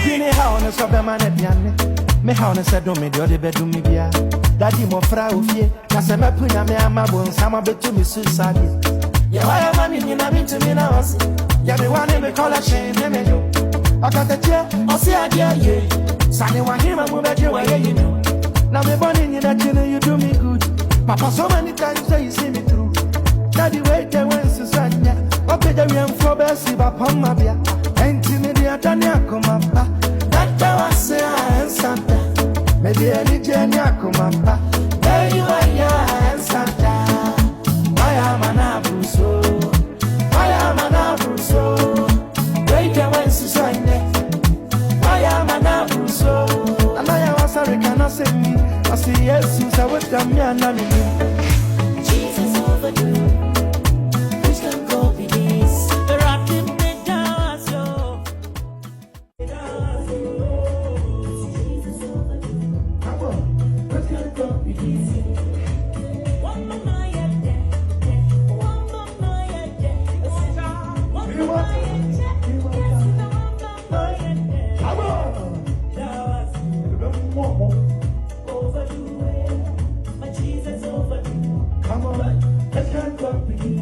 Obini how on a soberman at Yanni. Me how on a said, me the other bedroom, me bia. Daddy mo fra ufie. Nasema punya me amabo. Sama betu me suicide. Yeah, why am I in a bit to me now? Yeah, me want me call a shame, me yo. I got the chair, I'll see a dear ye. Sunny one him, I move at you, where you know. Now me born in that you do me good. Papa, so many times that you see me through. Daddy, wait, there was Susanya. Open the room for Bessie, Papa, my beer. Ain't timid, Dania, come up. That I say, I am Santa. Maybe any Jenny, come up. There you are, yeah, Santa. I am an abuso. I am an abuso. Wait, there was Susanya. I am an abuso. And I am sorry, cannot say me. I see yes, I would come here and Jesus overdue. Who's gonna go be this? The rockin' me down, so. Jesus overdue. Come on, who's gonna go be this? One mama yet, one mama yet, one mama yet, Come on. overdue. My Jesus overdue. Come on, let's go.